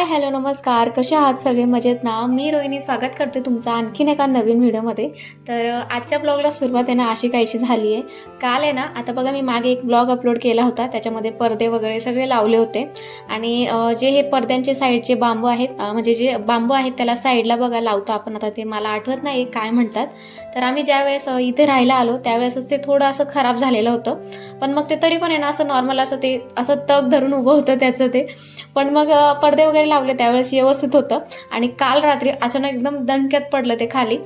Hello, नमस्कार. कसे आहात सगळे? मजेत ना? मी रोहिणी स्वागत करते तुमचं आणखीन एका नवीन व्हिडिओमध्ये. आजच्या ब्लॉगला सुरुवात आहे ना अशी काहीशी झाली आहे. काल आहे ना, आता बघा मी मागे एक ब्लॉग अपलोड केला होता. त्याच्यामध्ये पडदे वगैरे सगळे लावले होते आणि जे हे पडद्यांचे साईडचे बांबू आहेत, म्हणजे जे बांबू आहेत त्याला साईडला बघा लावतो आपण. आता ते मला आठवत नाही काय म्हणतात. तर आम्ही ज्यावेळेस इथे राहायला आलो त्यावेळेसच ते थोडं असं खराब झालेलं होतं. पण मग ते तरी पण आहे ना असं नॉर्मल असं ते असं तग धरून उभं होतं त्याचं ते. पण मग पडदे वगैरे लावले त्यावेळेस व्यवस्थित होतं आणि काल रात्री अचानक एकदम दणक्यात पडलं ते खाली.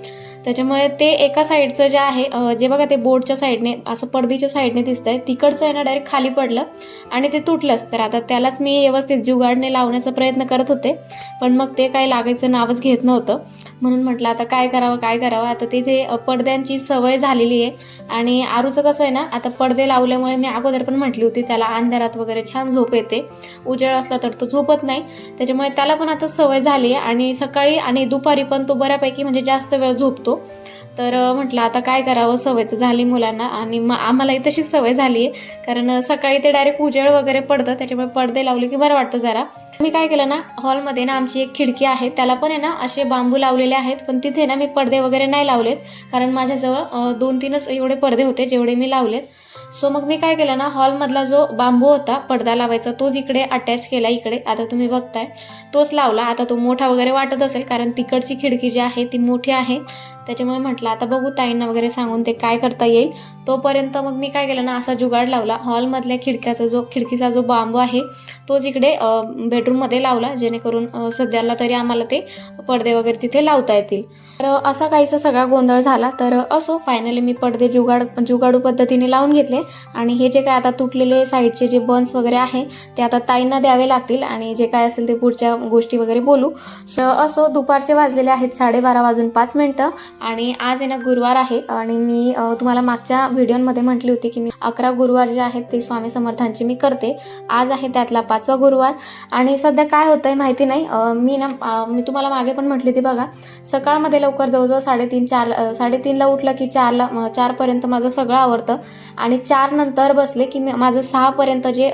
त्याच्यामुळे ते एका साईडचं जे आहे, जे बघा ते बोर्डच्या साईडने असं पडदीच्या साईडने दिसतंय तिकडचं आहे ना डायरेक्ट खाली पडलं आणि ते तुटलंच. तर आता त्यालाच मी व्यवस्थित जुगाडने लावण्याचा प्रयत्न करत होते, पण मग ते काही लागायचं नावच घेत नव्हतं. म्हणून म्हटलं आता काय करावं. आता तिथे पडद्यांची सवय झालेली आहे आणि आरूचं कसं आहे ना, आता पडदे लावल्यामुळे मी अगोदर पण म्हटली होती त्याला अंधारात वगैरे छान झोप येते, उजेड असला तर तो झोपत नाही. त्याच्यामुळे त्याला पण आता सवय झाली आहे आणि सकाळी आणि दुपारी पण तो बऱ्यापैकी म्हणजे जास्त वेळ झोपतो. तर म्हटलं आता काय करावं, सवय तर झाली मुलांना आणि मग आम्हालाही तशीच सवय झाली आहे. कारण सकाळी ते डायरेक्ट उजेड वगैरे पडतं, त्याच्यामुळे पडदे लावले की बरं वाटतं जरा. मी काय केलं ना, हॉलमध्ये ना आमची एक खिडकी आहे त्याला पण आहे ना असे बांबू लावलेले आहेत, पण तिथे ना मी पडदे वगैरे नाही लावलेत. कारण माझ्याजवळ 2-3च एवढे पडदे होते जेवढे मी लावलेत. सो मग मी काय केलं ना, हॉलमधला जो बांबू होता पडदा लावायचा तोच इकडे अटॅच केला. इकडे आता तुम्ही बघताय तोच लावला. आता तो मोठा वगैरे वाटत असेल कारण तिकडची खिडकी जी आहे ती मोठी आहे. त्याच्यामुळे म्हटलं आता बघू ताईंना वगैरे सांगून ते काय करता येईल. तोपर्यंत मग मी काय केलं ना, असा जुगाड लावला. हॉलमधल्या खिडकीचा जो बांबू आहे तोच इकडे बेडरूममध्ये लावला, जेणेकरून सध्याला तरी आम्हाला ते पडदे वगैरे तिथे लावता येतील. तर असा काहीसा सगळा गोंधळ झाला. तर असो फायनली मी पडदे जुगाडू पद्धतीने लावून घेतले आणि हे जे काय आता तुटलेले साईडचे जे बन्स वगैरे आहे ते आता ताईंना द्यावे लागतील आणि जे काय असेल ते पुढच्या गोष्टी वगैरे बोलू. असो दुपारचे वाजलेले आहेत 12:30 आणि आज आहे ना गुरुवार आहे आणि मी तुम्हाला मागच्या व्हिडिओमध्ये म्हटली होती की मी 11 गुरुवार जे आहेत ते स्वामी समर्थांची मी करते. आज आहे त्यातला 5वा गुरुवार आणि सध्या काय होतंय माहिती नाही. मी तुम्हाला मागे पण म्हटली होती बघा, सकाळमध्ये लवकर जवळजवळ 3:30ला उठलं की 4पर्यंत माझं सगळं आवरतं आणि 4 नंतर बसले की माझं 6पर्यंत जे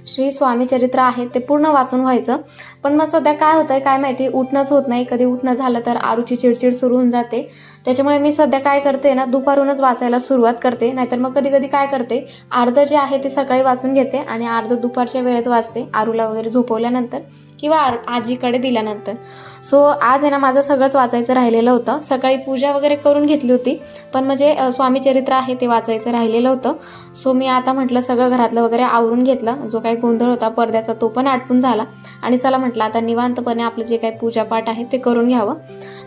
श्री स्वामी चरित्र आहे ते पूर्ण वाचून व्हायचं. पण मग सध्या काय होतंय काय माहिती, उठणंच होत नाही. कधी उठणं झालं तर आरूची चिडचिड सुरू होऊन जाते. त्याच्यामुळे मी सध्या काय करते ना, दुपारूनच वाचायला सुरुवात करते. नाहीतर मग कधी कधी काय करते, अर्धं जे आहे ते सकाळी वाचून घेते आणि अर्धं दुपारच्या वेळेत वाचते आरूला वगैरे झोपवल्यानंतर किंवा आजीकडे दिल्यानंतर. सो आज आहे ना माझं सगळंच वाचायचं राहिलेलं होतं. सकाळी पूजा वगैरे करून घेतली होती, पण म्हणजे स्वामी चरित्र आहे ते वाचायचं राहिलेलं होतं. सो मी आता म्हटलं सगळं घरातलं वगैरे आवरून घेतलं. जो काही गोंधळ होता पडद्याचा तो पण आटपून झाला आणि चला म्हटलं आता निवांतपणे आपलं जे काही पूजापाठ आहे ते करून घ्यावं.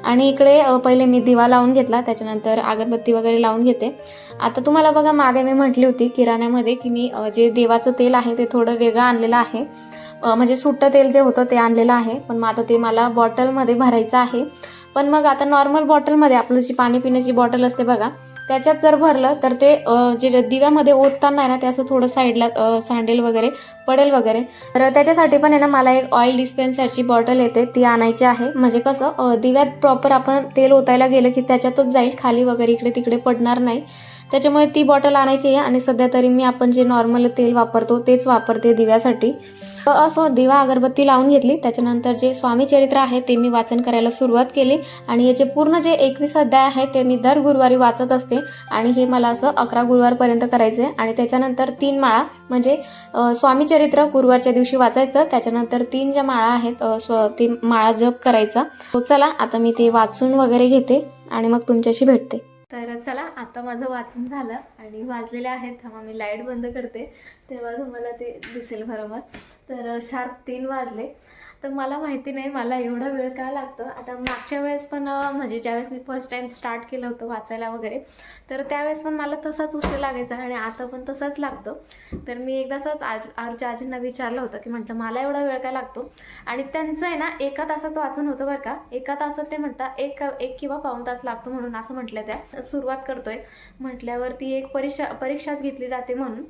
आणि इकडे पहिले मी दिवा लावून घेतला, त्याच्यानंतर अगरबत्ती वगैरे लावून घेते. आता तुम्हाला बघा मागे मी म्हटली होती किराण्यामध्ये की मी जे देवाचं तेल आहे ते थोडं वेगळं आणलेलं आहे. म्हणजे सुट्टं तेल जे होतं ते आणलेलं आहे, पण मग आता ते मला बॉटलमध्ये भरायचं आहे. पण मग आता नॉर्मल बॉटलमध्ये आपलं जी पाणी पिण्याची बॉटल असते बघा त्याच्यात जर भरलं तर ते जे दिव्यामध्ये ओतताना आहे ना ते असं थोडं साईडला सांडेल वगैरे पडेल वगैरे. तर त्याच्यासाठी पण आहे ना मला एक ऑइल डिस्पेन्सरची बॉटल येते ती आणायची आहे. म्हणजे कसं दिव्यात प्रॉपर आपण तेल ओतायला गेलं की त्याच्यातच जाईल, खाली वगैरे इकडे तिकडे पडणार नाही. त्याच्यामुळे ती बॉटल आणायची आहे आणि सध्या तरी मी आपण जे नॉर्मल तेल वापरतो तेच वापरते दिव्यासाठी. असो दिवा अगरबत्ती लावून घेतली. त्याच्यानंतर जे स्वामी चरित्र आहे ते मी वाचन करायला सुरुवात केली आणि याचे पूर्ण जे 21 अध्याय आहे ते मी दर गुरुवारी वाचत असते आणि हे मला असं 11 गुरुवारपर्यंत करायचं आहे. आणि त्याच्यानंतर 3 माळा म्हणजे स्वामी चरित्र गुरुवारच्या दिवशी वाचायचं, त्याच्यानंतर 3 ज्या माळा आहेत ते माळा जप करायचा. तो चला आता मी ते वाचून वगैरे घेते आणि मग तुमच्याशी भेटते. तर चला आता माझं वाचून झालं आणि वाजलेले आहेत, थांबा मी लाईट बंद करते तेव्हा तुम्हाला ते दिसेल बरोबर. तर शार्प 3 वाजले. तर मला माहिती नाही मला एवढा वेळ का लागतो. आता मागच्या वेळेस पण म्हणजे ज्यावेळेस मी फर्स्ट टाइम स्टार्ट केलं होतं वाचायला वगैरे तर त्यावेळेस पण मला तसाच उशीर लागायचा आणि आता पण तसाच लागतो. तर मी एकदाच आरूच्या आजींना विचारलं होतं की म्हटलं मला एवढा वेळ काय लागतो, आणि त्यांचं आहे ना 1 तासात वाचून होतं बरं का. 1 तासात ते म्हणतात एक किंवा पाऊण तास लागतो म्हणून असं म्हटलं. त्या सुरुवात करतोय म्हटल्यावरती एक परीक्षाच घेतली जाते म्हणून.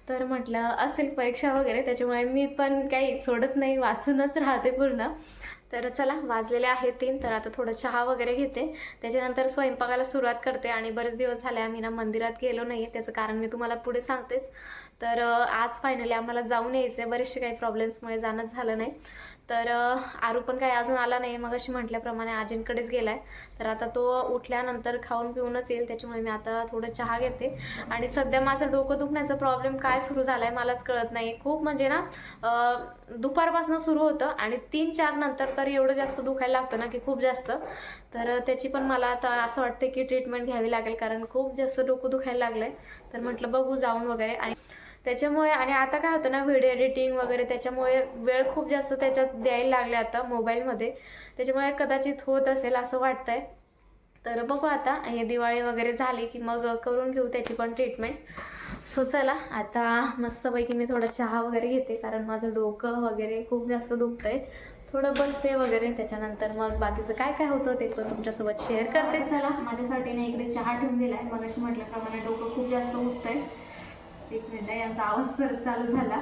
तर म्हटलं असेल परीक्षा वगैरे, त्याच्यामुळे मी पण काही सोडत नाही, वाचूनच राहते पूर्ण. तर चला वाजलेले आहेत 3. तर आता थोडं चहा वगैरे घेते, त्याच्यानंतर स्वयंपाकाला सुरुवात करते. आणि बरेच दिवस झाले आम्ही ना मंदिरात गेलो नाही आहे, त्याचं कारण मी तुम्हाला पुढे सांगतेच. तर आज फायनली आम्हाला जाऊन यायचं आहे, बरेचसे काही प्रॉब्लेम्समुळे जाणंच झालं नाही. तर आरू पण काही अजून आला नाही, मग अशी म्हटल्याप्रमाणे आजींकडेच गेला आहे. तर आता तो उठल्यानंतर खाऊन पिऊनच येईल, त्याच्यामुळे मी आता थोडं चहा घेते. आणि सध्या माझं डोकं दुखण्याचा प्रॉब्लेम काय सुरू झाला आहे मलाच कळत नाही. खूप म्हणजे ना दुपारपासून सुरू होतं आणि 3-4 नंतर तर एवढं जास्त दुखायला लागतं ना की खूप जास्त. तर त्याची पण मला आता असं वाटतं की ट्रीटमेंट घ्यावी लागेल, कारण खूप जास्त डोकं दुखायला लागलं आहे. तर म्हटलं बघू जाऊन वगैरे. आणि त्याच्यामुळे आणि आता काय होतं ना, व्हिडिओ एडिटिंग वगैरे त्याच्यामुळे वेळ खूप जास्त त्याच्यात द्यायला लागले आता मोबाईलमध्ये, त्याच्यामुळे कदाचित होत असेल असं वाटतंय. तर बघू आता हे दिवाळी वगैरे झाली की मग करून घेऊ त्याची पण ट्रीटमेंट. सो चला आता मस्तपैकी मी थोडा चहा वगैरे घेते, कारण माझं डोकं वगैरे खूप जास्त दुखतंय. थोडं बसते वगैरे, त्याच्यानंतर मग बाकीचं काय काय होतं ते पण तुमच्यासोबत शेअर करते. चला माझ्यासाठी ना इकडे चहा ठेवून दिलाय, मग अशी म्हटल्याप्रमाणे डोकं खूप जास्त दुखतंय. एक मिनिट, यांचा आवाज परत चालू झाला.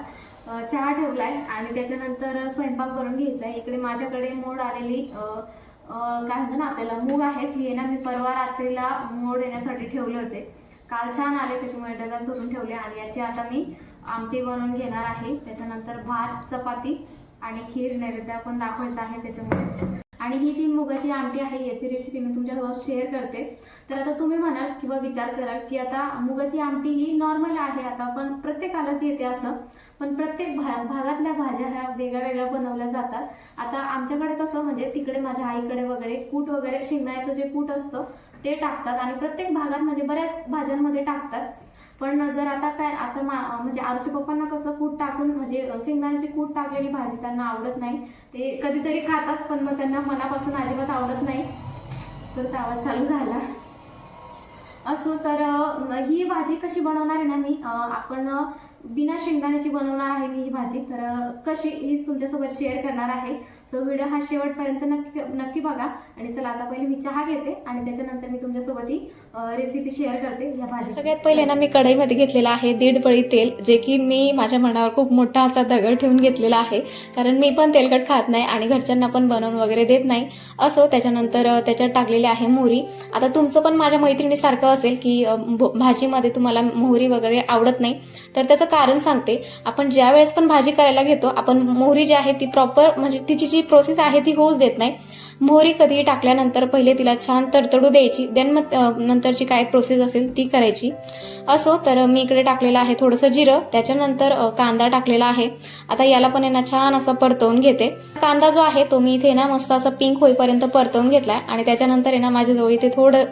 चहा ठेवलाय आणि त्याच्यानंतर स्वयंपाक करून घ्यायचा आहे. इकडे माझ्याकडे मोड आलेली काय म्हणतो ना आपल्याला मूग आहेत, हे ना मी परवा रात्रीला मोड येण्यासाठी ठेवले होते. काल छान आले, त्याच्यामुळे डब्यात भरून ठेवले. आणि याची आता मी आमटी बनवून घेणार आहे. त्याच्यानंतर भात, चपाती आणि खीर नैवेद्य आपण दाखवायचं आहे त्याच्यामुळे. आणि ही जी मुगाची आमटी आहे याची रेसिपी मी तुमच्यासोबत शेअर करते. तर आता तुम्ही म्हणाल किंवा विचार कराल की आता मुगाची आमटी ही नॉर्मल आहे, आता पण प्रत्येकालाच येते असं. पण प्रत्येक भागातल्या भाज्या ह्या वेगळ्या वेगळ्या बनवल्या जातात. आता आमच्याकडे कसं म्हणजे तिकडे माझ्या आईकडे वगैरे कूट वगैरे शेंगदाण्याचं जे कूट असतं ते टाकतात, आणि प्रत्येक भागात म्हणजे बऱ्याच भाज्यांमध्ये टाकतात. पण जर आता काय आता म्हणजे आरूच्या पप्पांना कसं कूट टाकून म्हणजे शेंगदाण्याचे कूट टाकलेली भाजी त्यांना आवडत नाही. ते कधीतरी खातात, पण मग त्यांना मनापासून अजिबात आवडत नाही. तर आवाज चालू झाला असो. तर ही भाजी कशी बनवणार आहे ना मी, आपण बिना शेंगदाण्याची बनवणार आहे मी ही भाजी. तर कशी हीच तुमच्यासोबत शेअर करणार आहे. सो व्हिडिओ हा शेवटपर्यंत नक्की बघा. आणि चला आता पहिले मी चहा घेते आणि त्याच्यानंतर मी तुमच्यासोबत ही रेसिपी शेअर करते ह्या भाजी. सगळ्यात पहिले ना मी कढईमध्ये घेतलेला आहे 1.5 पळी तेल, जे की मी माझ्या मनावर खूप मोठा असा दगड ठेवून घेतलेला आहे, कारण मी पण तेलकट खात नाही आणि घरच्यांना पण बनवून वगैरे देत नाही. असो, त्याच्यानंतर त्याच्यात टाकलेली आहे मोहरी. आता तुमचं पण माझ्या मैत्रिणीसारखं असेल की भाजीमध्ये तुम्हाला मोहरी वगैरे आवडत नाही, तर त्याचं कारण सांगते. आपण ज्या वेळेस पण भाजी करायला घेतो, आपण मोहरी जी आहे ती प्रॉपर म्हणजे तिची जी प्रोसेस आहे ती होऊच देत नाही. मोहरी कधी टाकल्यानंतर पहिले तिला छान तडतडू द्यायची, देन मग नंतरची काय प्रोसेस असेल ती करायची. असो, तर मी इकडे टाकलेलं आहे थोडंसं जिरं, त्याच्यानंतर कांदा टाकलेला आहे. आता याला पण ना छान असं परतवून घेते. कांदा जो आहे तो मी इथे ना मस्त असं पिंक होईपर्यंत परतवून घेतलाय. आणि त्याच्यानंतर ना माझ्याजवळ इथे थोडं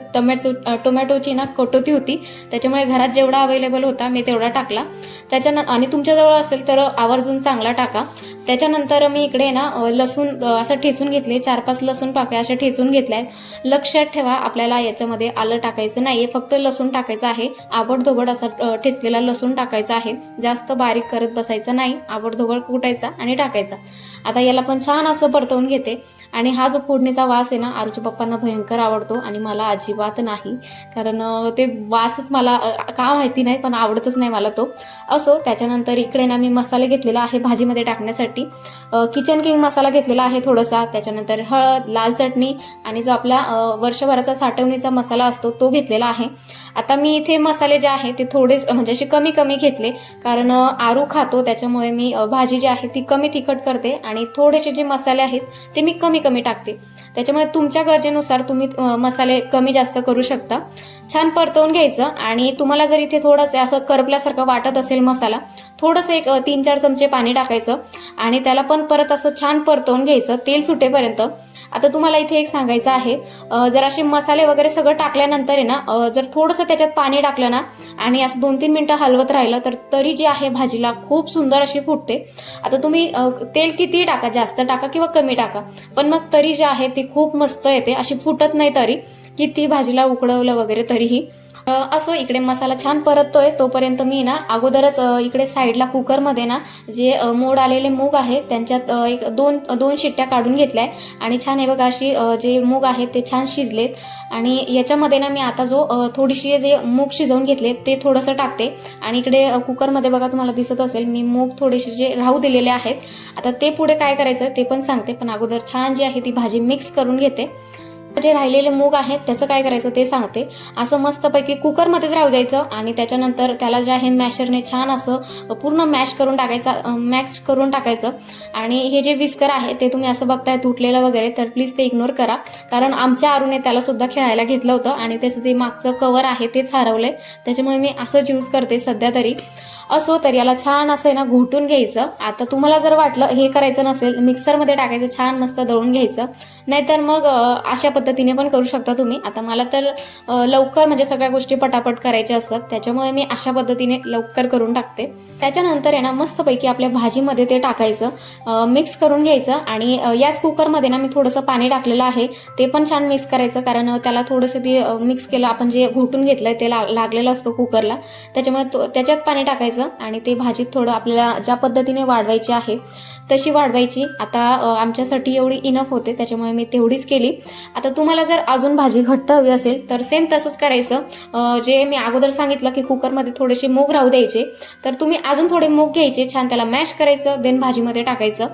टोमॅटोची ना कटोती होती, त्याच्यामुळे घरात जेवढा अवेलेबल होता मी तेवढा टाकला. आणि तुमच्याजवळ असेल तर आवर्जून चांगला टाका. त्याच्यानंतर मी इकडे ना लसूण असं ठेचून घेतले, 4-5 लसूण पाकळ्या अशा ठेचून घेतल्या. लक्षात ठेवा आपल्याला याच्यामध्ये आलं टाकायचं नाहीये, फक्त लसूण टाकायचं आहे. आबडधोबड असा ठेचलेला लसूण टाकायचा आहे, जास्त बारीक करत बसायचं नाही, आबडधोबड कुटायचा आणि टाकायचा. आता याला पण छान असं परतवून घेते. आणि हा जो फोडणीचा वास आहे ना आरूच्या पप्पांना भयंकर आवडतो आणि मला अजिबात नाही, कारण ते वासच मला का माहिती नाही पण आवडतच नाही मला तो. असो, त्याच्यानंतर इकडे ना मी मसाले घेतलेला आहे भाजीमध्ये टाकण्यासाठी. किचन किंग मसाला घेतलेला आहे थोडासा, त्याच्यानंतर हळद, लाल चटणी आणि जो आपला वर्षभराचा साठवणीचा मसाला असतो तो घेतलेला आहे. आता मी इथे मसाले जे आहे ते थोडेच म्हणजे असे कमी कमी घेतले, कारण आरू खातो, त्याच्यामुळे मी भाजी जी आहे ती कमी तिखट करते आणि थोडेसे जे मसाले आहेत ते मी कमी कमी टाकते. त्याच्यामुळे तुमच्या गरजेनुसार तुम्ही मसाले कमी जास्त करू शकता. छान परतवून घ्यायचं. आणि तुम्हाला जर इथे थोडंसं असं करपल्यासारखं वाटत असेल मसाला, थोडंसं एक 3-4 चमचे पाणी टाकायचं आणि त्याला पण परत असं छान परतवून घ्यायचं तेल सुटेपर्यंत. आता तुम्हाला इथे एक सांगायचं आहे, जर असे मसाले वगैरे सगळं टाकल्यानंतर आहे ना जर थोडंसं त्याच्यात पाणी टाकलं ना आणि असं 2-3 मिनिटं हलवत राहिलं तर तरी जी आहे भाजीला खूप सुंदर अशी फुटते. आता तुम्ही तेल किती टाका, जास्त टाका किंवा कमी टाका, पण मग तरी जी आहे ती खूप मस्त येते, अशी फुटत नाही तरी, किती भाजीला उकळवलं वगैरे तरीही. असो, इकडे मसाला छान परततोय तोपर्यंत मी ना अगोदरच इकडे साईडला कुकरमध्ये ना जे मोड आलेले मूग आहेत त्यांच्यात एक दोन शिट्ट्या काढून घेतल्या आणि छान हे बघा अशी जे मूग आहेत ते छान शिजलेत. आणि याच्यामध्ये ना मी आता जो थोडीशी जे मूग शिजवून घेतले ते थोडंसं टाकते. आणि इकडे कुकरमध्ये बघा तुम्हाला दिसत असेल मी मूग थोडेसे जे राहू दिलेले आहेत. आता ते पुढे काय करायचं ते पण सांगते, पण अगोदर छान जी आहे ती भाजी मिक्स करून घेते. जे राहिलेले मूग आहेत त्याचं काय करायचं ते सांगते. असं मस्तपैकी कुकरमध्येच राहू द्यायचं आणि त्याच्यानंतर त्याला जे आहे मॅशरने छान असं पूर्ण मॅश करून टाकायचं. आणि हे जे विस्कर आहे ते तुम्ही असं बघताय तुटलेलं वगैरे, तर प्लीज ते इग्नोर करा, कारण आमच्या आरूने त्याला सुद्धा खेळायला घेतलं होतं आणि त्याचं जे मागचं कवर आहे तेच हरवलंय, त्याच्यामुळे मी असंच यूज करते सध्या तरी. असो तर याला छान असं आहे ना घोटून घ्यायचं. आता तुम्हाला जर वाटलं हे करायचं नसेल, मिक्सरमध्ये टाकायचं, छान मस्त दळून घ्यायचं, नाहीतर मग अशा पद्धतीने पण करू शकता तुम्ही. आता मला तर लवकर म्हणजे सगळ्या गोष्टी पटापट करायच्या असतात, त्याच्यामुळे मी अशा पद्धतीने लवकर करून टाकते. त्याच्यानंतर आहे ना मस्तपैकी आपल्या भाजीमध्ये ते टाकायचं, मिक्स करून घ्यायचं. आणि याच कुकरमध्ये ना मी थोडंसं पाणी टाकलेलं आहे, ते पण छान मिक्स करायचं, कारण त्याला थोडंसं ते मिक्स केलं आपण जे घोटून घेतलं ते लागलेलं असतं कुकरला, त्याच्यामुळे त्याच्यात पाणी टाकायचं आणि ते भाजीत थोडं आपल्याला ज्या पद्धतीने वाढवायची आहे तशी वाढवायची. आता आमच्यासाठी एवढी इनफ होते, त्याच्यामुळे मी तेवढीच केली. आता तुम्हाला जर अजून भाजी घट्ट हवी असेल तर सेम तसंच करायचं. जे मी अगोदर सांगितलं की कुकरमध्ये थोडेसे मूग राहू द्यायचे, तर तुम्ही अजून थोडे मूग घ्यायचे, छान त्याला मॅश करायचं, देन भाजीमध्ये टाकायचं.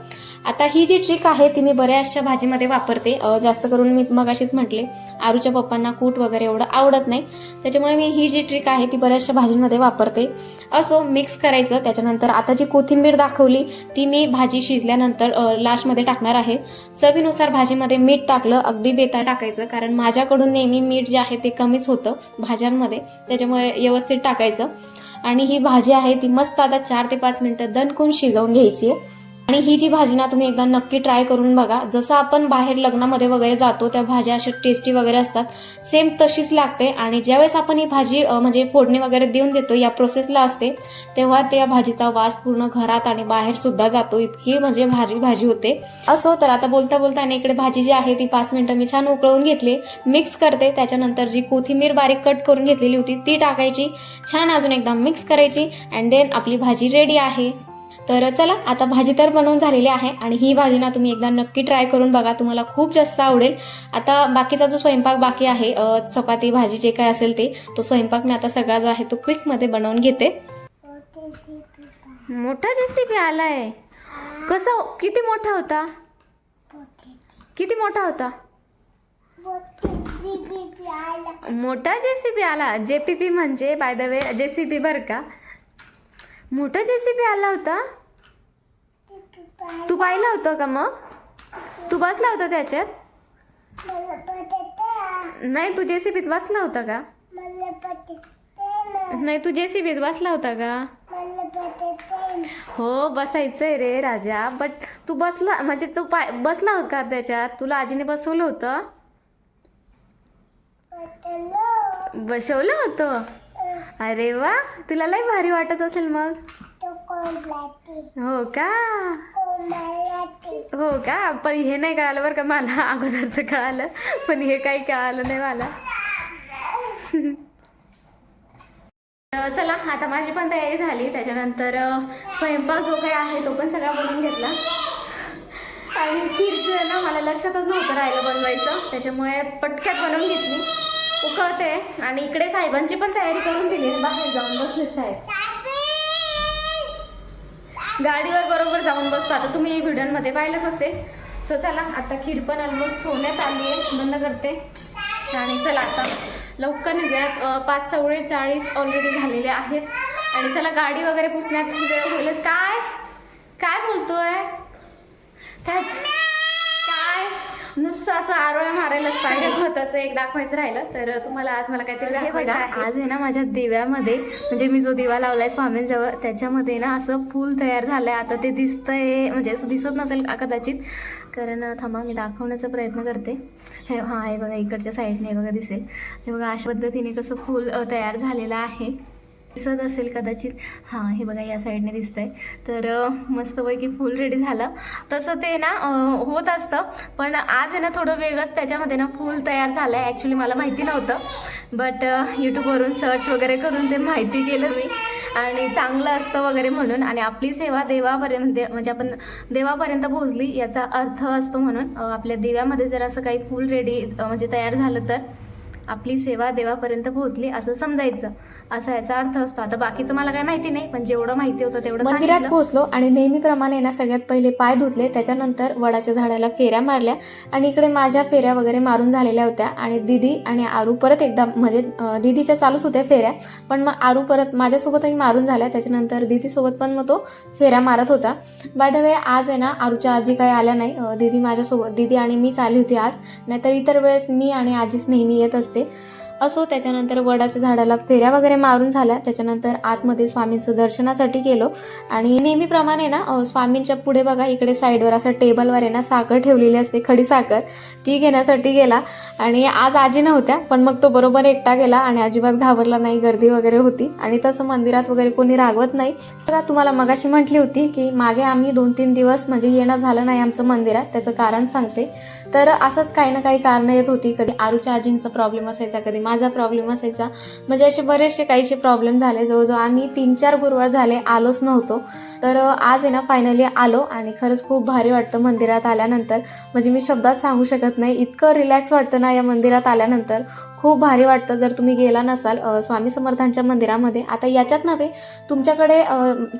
आता ही जी ट्रिक आहे ती मी बऱ्याचशा भाजीमध्ये वापरते. जास्त करून मी मगाशीच म्हटले आरूच्या पप्पांना कूट वगैरे एवढं आवडत नाही, त्याच्यामुळे मी ही जी ट्रिक आहे ती बऱ्याचशा भाजींमध्ये वापरते. असो मिक्स करायचं. त्याच्यानंतर आता जी कोथिंबीर दाखवली ती मी भाजी शिजल्यानंतर लास्टमध्ये टाकणार आहे. चवीनुसार भाजीमध्ये मीठ टाकलं, अगदी बेता टाकायचं, कारण माझ्याकडून नेहमी मीठ जे आहे ते कमीच होतं भाज्यांमध्ये, त्याच्यामुळे व्यवस्थित टाकायचं. आणि ही भाजी आहे ती मस्त आता 4 ते 5 मिनिटं दणकून शिजवून घ्यायची आहे. आणि ही जी भाजी ना तुम्ही एकदा नक्की ट्राय करून बघा. जसं आपण बाहेर लग्नामध्ये वगैरे जातो त्या भाज्या अशा टेस्टी वगैरे असतात, सेम तशीच लागते. आणि ज्यावेळेस आपण ही भाजी म्हणजे फोडणी वगैरे देऊन देतो या प्रोसेसला असते, तेव्हा त्या भाजीचा वास पूर्ण घरात आणि बाहेर सुद्धा जातो, इतकी म्हणजे भाजी होते. असो तर आता बोलता बोलता इकडे भाजी जी आहे ती 5 मिनिटं मी छान उकळून घेतली, मिक्स करते. त्याच्यानंतर जी कोथिंबीर बारीक कट करून घेतलेली होती ती टाकायची, छान अजून एकदा मिक्स करायची अँड देन आपली भाजी रेडी आहे. तर चला आता भाजी तर बनवून झालेली आहे आणि ही भाजी ना तुम्ही एकदा नक्की ट्राय करून बघा, तुम्हाला खूप जास्त आवडेल. आता बाकीचा जो स्वयंपाक बाकी आहे, चपाती भाजी जे काय असेल ते, तो स्वयंपाक मी आता सगळा जो आहे तो क्विकमध्ये बनवून घेते. मोठा जेसीबी आलाय. कसं, किती मोठा होता? किती मोठा होता? मोठा जेसीबी आला. जेपीपी म्हणजे बाय द वे जेसीबी बर का. मोठा जेसीबी आला होता. तू पाहिला होता का? मग तू बसला होता त्याच्यात? नाही, तू जेसीबीत बसला होता का? नाही, तू जेसीबीत बसला होता का? हो बसायचंय रे राजा, बट तू बसला म्हणजे तू बसला होता का त्याच्यात? तुला आजीने बसवलं होतं? बसवलं होतं. अरे वा, तुला लय भारी वाटत असेल मग. हो का? हो का? पण हे नाही कळालं बरं का मला, अगोदरचं कळालं पण हे काही कळालं नाही मला. चला आता माझी पण तयारी झाली. त्याच्यानंतर स्वयंपाक जो काही आहे तो पण सगळा बनवून घेतला. आणि खीर ना मला लक्षातच नव्हतं राहिलं बनवायचं, त्याच्यामुळे पटक्यात बनवून घेतली, उकळते. आणि इकडे साहेबांची पण तयारी करून दिली, बाहेर जाऊन बसले साहेब, गाडीवर बरोबर जाऊन बसतो. आता तुम्ही व्हिडिओमध्ये पाहिलंच असेल. सो चला आता खीर पण ऑलमोस्ट होण्यात आली आहे, बंद करते. आणि चला आता लवकर निघूयात. 5:40 ऑलरेडी झालेले आहेत. आणि चला गाडी वगैरे पुसण्यात वेळ होईलच. काय काय बोलतोय? काय नुसतं असं आरोळ्या मारायलाच पाहिजे. महत्वाचं एक दाखवायचं राहिलं तर तुम्हाला आज मला काहीतरी दाखवायचं आहे. आज आहे ना माझ्या दिव्यामध्ये, म्हणजे मी जो दिवा लावलाय स्वामींजवळ त्याच्यामध्ये ना असं फूल तयार झालंय. आता ते दिसतंय म्हणजे असं दिसत नसेल कदाचित, कारण थांबा मी दाखवण्याचा प्रयत्न करते. हे हां, हे बघा इकडच्या साईडने हे बघा दिसेल. हे बघा अशा पद्धतीने कसं फूल तयार झालेलं आहे, दिसत असेल कदाचित. हां, हे बघा या साईडने दिसतंय. तर मस्तपैकी फुल रेडी झालं. तसं ते ना होत असतं, पण आज आहे ना थोडं वेगळंच त्याच्यामध्ये ना फूल तयार झालं आहे. ॲक्च्युली मला माहिती नव्हतं, बट यूट्यूबवरून सर्च वगैरे करून ते माहिती केलं मी, आणि चांगलं असतं वगैरे म्हणून. आणि आपली सेवा देवापर्यंत म्हणजे आपण देवापर्यंत पोहोचली याचा अर्थ असतो, म्हणून आपल्या दिव्यामध्ये जर असं काही फूल रेडी म्हणजे तयार झालं तर आपली सेवा देवापर्यंत पोहोचली असं समजायचं, असा याचा अर्थ असतो. आता बाकीचं मला काय माहिती नाही, पण जेवढं माहिती होतं तेवढं मंदिरात पोहोचलो आणि नेहमीप्रमाणे ना सगळ्यात पहिले पाय धुतले, त्याच्यानंतर वडाच्या झाडाला फेऱ्या मारल्या आणि इकडे माझ्या फेऱ्या वगैरे मारून झालेल्या होत्या आणि दीदी आणि आरू परत एकदा म्हणजे दीदीच्या चालूच होत्या फेऱ्या, पण मग आरू परत माझ्यासोबतही मारून झाल्या. त्याच्यानंतर दीदीसोबत पण मग तो फेऱ्या मारत होता. बाय द वे आज आहे ना आरूच्या आजी काही आल्या नाही, दीदी माझ्यासोबत, दीदी आणि मीच आली होती आज, नाहीतर इतर वेळेस मी आणि आजीच नेहमी येत असते. असो, त्याच्यानंतर वडाच्या झाडाला फेऱ्या वगैरे मारून झाल्या. त्याच्यानंतर आतमध्ये स्वामींचं दर्शनासाठी गेलो आणि नेहमीप्रमाणे ना स्वामींच्या पुढे बघा इकडे साईडवर असं टेबलवर आहे ना साखर ठेवलेली असते, खडी साखर, ती घेण्यासाठी गेला आणि आज आजी नव्हत्या, पण मग तो बरोबर एकटा गेला आणि अजिबात घाबरला नाही. गर्दी वगैरे होती आणि तसं मंदिरात वगैरे कोणी रागवत नाही. सगळं तुम्हाला मगाशी म्हटली होती की मागे आम्ही 2-3 दिवस म्हणजे येणं झालं नाही आमचं मंदिरात, त्याचं कारण सांगते. तर असंच काही ना काही कारणं येत होती. कधी आरूच्या आजींचा प्रॉब्लेम असायचा, कधी माझा प्रॉब्लेम असायचा, म्हणजे असे बरेचसे काहीसे प्रॉब्लेम झाले. जवळजवळ आम्ही 3-4 गुरुवार झाले आलोच नव्हतो. तर आज आहे ना फायनली आलो आणि खरंच खूप भारी वाटतं मंदिरात आल्यानंतर. म्हणजे मी शब्दात सांगू शकत नाही, इतकं रिलॅक्स वाटतं ना या मंदिरात आल्यानंतर, खूप भारी वाटतं. जर तुम्ही गेला नसाल स्वामी समर्थांच्या मंदिरामध्ये, आता याच्यात नव्हे, तुमच्याकडे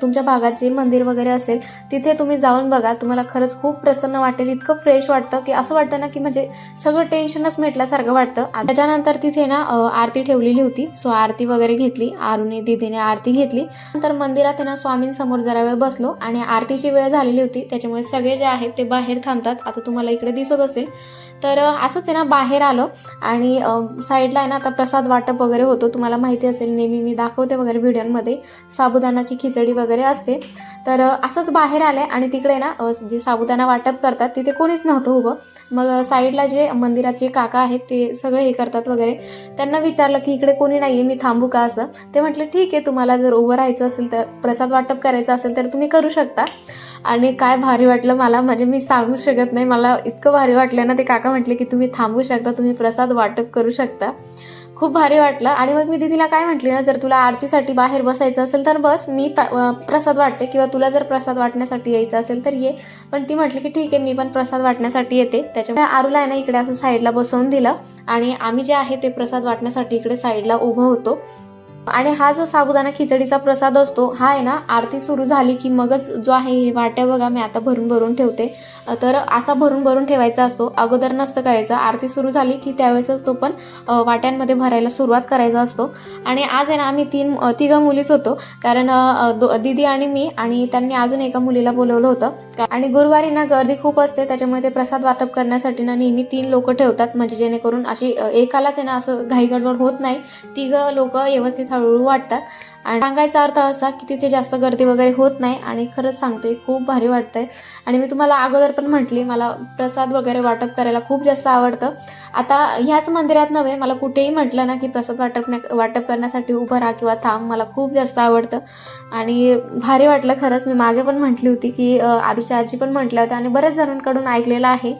तुमच्या भागात जे मंदिर वगैरे असेल तिथे तुम्ही जाऊन बघा, तुम्हाला खरंच खूप प्रसन्न वाटेल. इतकं फ्रेश वाटतं की असं वाटतं ना की म्हणजे सगळं टेन्शनच मिटल्यासारखं वाटतं. त्याच्यानंतर तिथे ना आरती ठेवलेली होती, सो आरती वगैरे घेतली, आरूने दीदीने आरती घेतली. नंतर मंदिरात आहे ना स्वामींसमोर जरा वेळ बसलो आणि आरतीची वेळ झालेली होती, त्याच्यामुळे सगळे जे आहेत ते बाहेर थांबतात. आता तुम्हाला इकडे दिसत असेल. तर असंच आहे ना बाहेर आलो आणि साईडला आहे ना आता प्रसाद वाटप वगैरे होतो. तुम्हाला माहिती असेल, नेहमी मी दाखवते वगैरे व्हिडिओमध्ये साबुदाणाची खिचडी वगैरे असते. तर असंच बाहेर आले आणि तिकडे ना जे साबुदाणा वाटप करतात तिथे कोणीच नव्हतं उभं. मग साईडला जे मंदिराचे काका आहेत ते सगळे हे करतात वगैरे, त्यांना विचारलं की इकडे कोणी नाही आहे, मी थांबू का असं. ते म्हटले ठीक आहे, तुम्हाला जर उभं राहायचं असेल तर प्रसाद वाटप करायचं असेल तर तुम्ही करू शकता. आणि काय भारी वाटलं मला, म्हणजे मी सांगू शकत नाही, मला इतकं भारी वाटलं ना. ते काका म्हटले की तुम्ही थांबू शकता, तुम्ही प्रसाद वाटप करू शकता. खूप भारी वाटलं. आणि मग मी दीदीला काय म्हटली ना, जर तुला आरतीसाठी बाहेर बसायचं असेल तर बस, मी प्रसाद वाटते, किंवा तुला जर प्रसाद वाटण्यासाठी यायचं असेल तर ये. पण ती म्हटली की ठीक आहे, मी पण प्रसाद वाटण्यासाठी येते. त्याच्यामुळे आरूला आहे ना इकडे असं साईडला बसवून दिलं आणि आम्ही जे आहे ते प्रसाद वाटण्यासाठी इकडे साईडला उभं होतो. आणि हा जो साबुदाणा खिचडीचा प्रसाद असतो, हा आहे ना आरती सुरू झाली की मगच जो आहे हे वाट्या बघा मी आता भरून भरून ठेवते, तर असा भरून भरून ठेवायचा असतो, अगोदर नसतं करायचं. आरती सुरू झाली की त्यावेळेसच तो पण वाट्यांमध्ये भरायला सुरुवात करायचा असतो. आणि आज आहे ना आम्ही तिघं मुलीच होतो, कारण दीदी आणि मी, आणि त्यांनी अजून एका मुलीला बोलवलं होतं. आणि गुरुवारी ना गर्दी खूप असते, त्याच्यामुळे ते प्रसाद वाटप करण्यासाठी ना नेहमी 3 लोक ठेवतात, म्हणजे जेणेकरून अशी एकालाच आहे ना असं घाईगडबड होत नाही, तिघं लोक व्यवस्थित हळूहळू वाटतात. आणि सांगायचा अर्थ असा की तिथे जास्त गर्दी वगैरे होत नाही. आणि खरंच सांगते, खूप भारी वाटतंय. आणि मी तुम्हाला अगोदर पण म्हटली, मला प्रसाद वगैरे वाटप करायला खूप जास्त आवडतं. आता ह्याच मंदिरात नव्हे, मला कुठेही म्हटलं ना की प्रसाद वाटप करण्यासाठी उभं राहा किंवा थांब, मला खूप जास्त आवडतं. आणि भारी वाटलं खरंच. मी मागे पण म्हटली होती की आरूच्या आजी पण म्हटल्या होत्या आणि बऱ्याच जणांकडून ऐकलेलं आहे,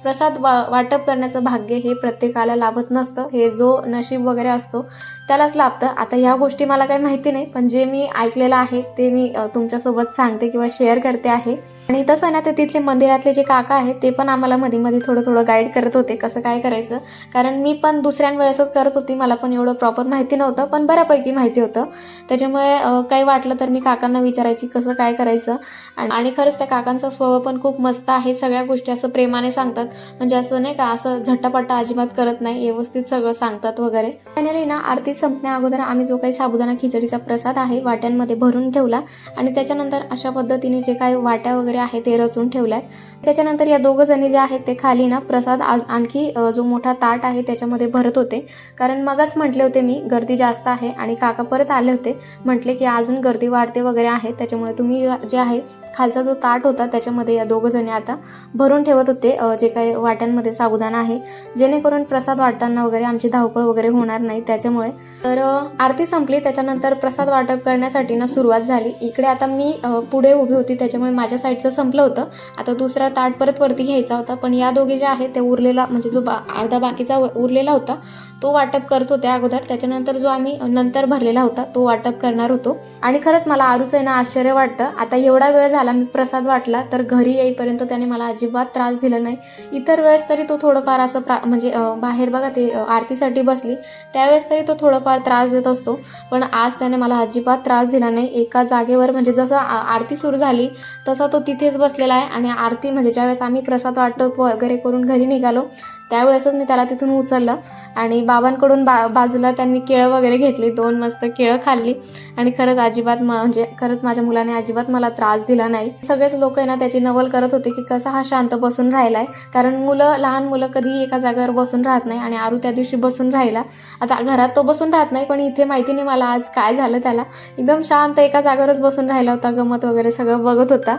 प्रसाद वाटप करण्याचं भाग्य हे प्रत्येकाला लाभत नसतं, हे जो नशीब वगैरे असतो त्यालाच लाभतं. आता ह्या गोष्टी मला काही माहिती नाही, पण जे मी ऐकलेलं आहे ते मी तुमच्यासोबत सांगते किंवा शेअर करते आहे. आणि तसं ना ते तिथले मंदिरातले जे काका आहेत ते पण आम्हाला मध्ये मध्ये थोडं गाईड करत होते कसं काय करायचं, कारण मी पण दुसऱ्यांवेळेसच करत होती, मला पण एवढं प्रॉपर माहिती नव्हतं, पण बऱ्यापैकी माहिती होतं. त्याच्यामुळे काही वाटलं तर मी काकांना विचारायची कसं काय करायचं. आणि खरंच त्या काकांचा स्वभाव पण खूप मस्त आहे, सगळ्या गोष्टी असं प्रेमाने सांगतात, म्हणजे असं नाही का असं झट्टापट्टा अजिबात करत नाही, व्यवस्थित सगळं सांगतात वगैरे. फायनली ना आरती संपण्या अगोदर आम्ही जो काही साबुदाणा खिचडीचा प्रसाद आहे वाट्यांमध्ये भरून ठेवला आणि त्याच्यानंतर अशा पद्धतीने जे काही वाट्या वगैरे आहे ते रचून ठेवल्यात. त्याच्यानंतर या दोघं जणी जे आहेत ते खाली ना प्रसाद आणखी जो मोठा ताट आहे त्याच्यामध्ये भरत होते, कारण मगच म्हटले होते मी गर्दी जास्त आहे आणि काका परत आले होते, म्हटले की अजून गर्दी वाढते वगैरे आहे, त्याच्यामुळे तुम्ही जे आहे खालचा जो ताट होता त्याच्यामध्ये या दोघं जणी आता भरून ठेवत होते जे काही वाट्यांमध्ये साबुदाणा आहे, जेणेकरून प्रसाद वाटताना वगैरे आमची धावपळ वगैरे होणार नाही त्याच्यामुळे. तर आरती संपली, त्याच्यानंतर प्रसाद वाटप करण्यासाठी ना सुरुवात झाली. इकडे आता मी पुढे उभी होती, त्याच्यामुळे माझ्या साईडचं संपलं होतं. आता दुसरा ताट परत वरती घ्यायचा होता, पण या दोघी ज्या आहेत त्या उरलेला म्हणजे जो अर्धा बाकीचा उरलेला होता तो वाटप करत होत्या अगोदर. त्याच्यानंतर जो आम्ही नंतर भरलेला होता तो वाटप करणार होतो. आणि खरंच मला आरूचं आहे ना आश्चर्य वाटतं. आता एवढा वेळ झाला मी प्रसाद वाटला तर घरी येईपर्यंत त्याने मला अजिबात त्रास दिला नाही. इतर वेळेस तरी तो थोडंफार असं म्हणजे बाहेर बघा ते आरतीसाठी बसली त्यावेळेस तरी तो थोडंफार त्रास देत असतो, पण आज त्याने मला अजिबात त्रास दिला नाही. एका जागेवर म्हणजे जसं आरती सुरू झाली तसा तो तिथेच बसलेला आहे. आणि आरती म्हणजे ज्यावेळेस आम्ही प्रसाद वाटप वगैरे करून घरी निघालो त्यावेळेसच मी त्याला तिथून उचललं आणि बाबांकडून बाजूला त्यांनी केळं वगैरे घेतली, 2 मस्त केळं खाल्ली. आणि खरंच अजिबात म्हणजे खरंच माझ्या मुलाने अजिबात मला त्रास दिला नाही. सगळेच लोक आहे ना त्याची नवल करत होते की कसा हा शांत बसून राहिलाय, कारण लहान मुलं कधी एका जागेवर बसून राहत नाही आणि आरू त्या दिवशी बसून राहिला. आता घरात तो बसून राहत नाही, पण इथे माहिती नाही मला आज काय झालं, त्याला एकदम शांत एका जागेवरच बसून राहिला होता, गमत वगैरे सगळं बघत होता.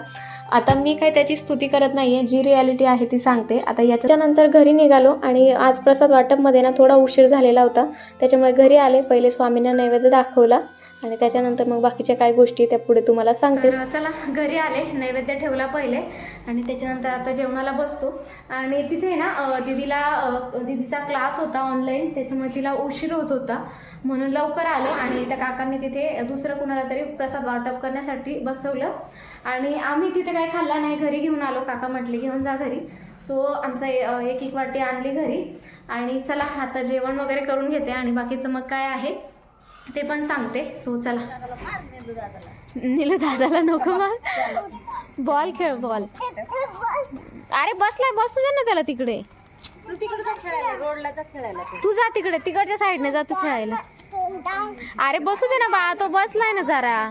आता मी काय त्याची स्तुती करत नाहीये, जी रियालिटी आहे ती सांगते. आता याच्यानंतर घरी निघालो आणि आज प्रसाद वाटपमध्ये ना थोडा उशीर झालेला होता, त्याच्यामुळे घरी आले. पहिले स्वामींना नैवेद्य दाखवला आणि त्याच्यानंतर मग बाकीच्या काय गोष्टी त्या पुढे तुम्हाला सांगते. चला घरी आले, नैवेद्य ठेवला पहिले आणि त्याच्यानंतर आता जेवणाला बसतो. आणि तिथे ना दीदीचा क्लास होता ऑनलाईन, त्याच्यामुळे तिला उशीर होत होता म्हणून लवकर आलो. आणि त्या काकांनी तिथे दुसरं कुणाला तरी प्रसाद वाटप करण्यासाठी बसवलं आणि आम्ही तिथे काही खाल्ला नाही, घरी घेऊन आलो. काका म्हटले घेऊन जा घरी, सो आमचा एक वाटी आणली घरी. आणि चला आता जेवण वगैरे करून घेते आणि बाकीचं मग काय आहे ते पण सांगते. सो चला. नीलू दादाला नको मग बॉल खेळ, बॉल. अरे बसलाय, बसू दे ना त्याला तिकडे. तू तिकडे जा खेळायला, रोडला जा खेळायला. तू जा तिकडे, तिकडच्या साईडने जा तू खेळायला. अरे बसू दे ना बाळा, तो बसलाय ना जरा.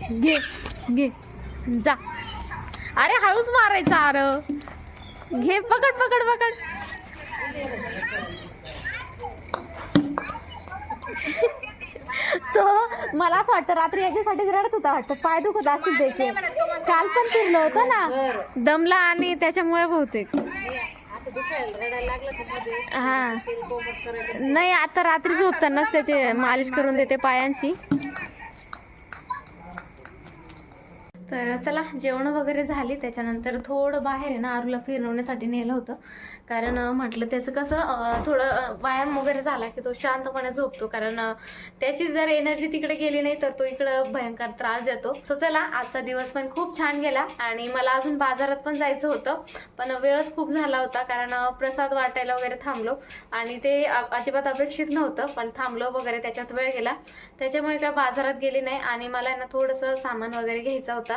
घे घे जा. अरे हळूच मारायचा. अरे घे, पकड पकड पकड. तो मला असं वाटतं रात्री याच्यासाठीच रडत होता वाटतं, पाय दुखत असतील त्याचे. काल पण फिरलो होतं ना, दमला आणि त्याच्यामुळे बहुतेक. हा नाही, आता रात्री झोपतानाच त्याचे मालिश करून देते पायांची. तर चला जेवण वगैरे झाली. त्याच्यानंतर थोडं बाहेर आहे ना आरूला फिरवण्यासाठी नेलं होतं, कारण म्हटलं त्याचं कसं थोडं व्यायाम वगैरे झाला की तो शांतपणे झोपतो, कारण त्याची जर एनर्जी तिकडे गेली नाही तर तो इकडं भयंकर त्रास देतो. सो चला आजचा दिवस पण खूप छान गेला आणि मला अजून बाजारात पण जायचं होतं, पण वेळच खूप झाला होता, कारण प्रसाद वाटायला वगैरे थांबलो आणि ते अजिबात अपेक्षित नव्हतं, पण थांबलो वगैरे त्याच्यात वेळ गेला, त्याच्यामुळे काय बाजारात गेली नाही. आणि मला ना थोडंसं सामान वगैरे घ्यायचं होता,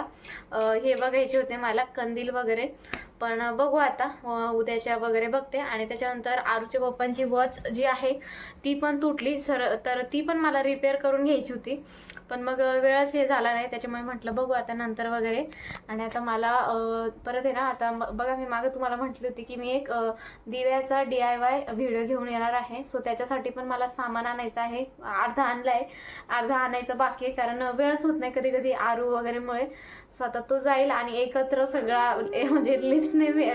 हे बघायचे होते मला कंदील वगैरे, पण बघू आता उद्याच्या वगैरे बघते. आणि त्याच्यानंतर आरूच्या पप्पांची वॉच जी आहे ती पण तुटली तर ती पण मला रिपेअर करून घ्यायची होती, पण मग वेळच हे झाला नाही, त्याच्यामुळे म्हटलं बघू आता नंतर वगैरे. आणि आता मला परत आहे ना, आता बघा मी मागे तुम्हाला म्हटली होती की मी एक दिव्याचा DIY व्हिडिओ घेऊन येणार आहे, सो त्याच्यासाठी पण मला सामान आणायचं आहे. अर्धा आणलं आहे, अर्धा आणायचं बाकी आहे, कारण वेळच होत नाही कधी कधी आरू वगैरेमुळे. सो आता तो जाईल आणि एकत्र सगळा म्हणजे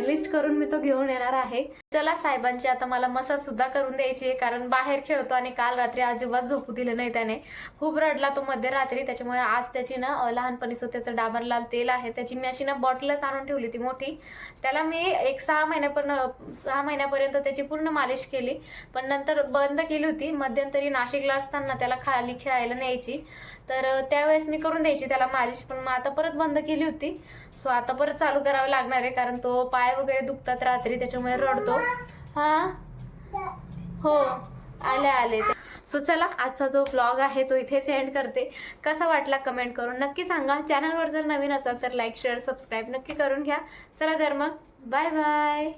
लिस्ट करून मी तो घेऊन येणार आहे. चला साहेबांची आता मला मसाज सुद्धा करून द्यायची आहे, कारण बाहेर खेळतो आणि काल रात्री अजिबात झोपू दिलं नाही त्याने, खूप रडला तो मध्यरात्री. त्याच्यामुळे आज त्याची ना लहानपणीचं त्याचं डाबर लाल तेल आहे त्याची मी अशी ना बॉटलच आणून ठेवली ती मोठी, त्याला मी एक 6 महिन्यापर्यंत त्याची पूर्ण मालिश केली, पण नंतर बंद केली होती. मध्यंतरी नाशिकला असताना त्याला खाली खेळायला न्यायची, तर त्यावेळेस मी करून द्यायची त्याला मालिश, पण मग आता परत बंद केली होती. सो आता परत चालू करावं लागणार आहे, कारण तो पाय वगैरे दुखतात रात्री त्याच्यामुळे रडतो. हा हो आले. सो चला आजचा जो व्लॉग आहे तो इथेच एंड करते. कसा वाटला कमेंट करून नक्की सांगा. चॅनलवर जर नवीन असाल तर लाईक शेअर सबस्क्राईब नक्की करून घ्या. चला तर मग बाय बाय.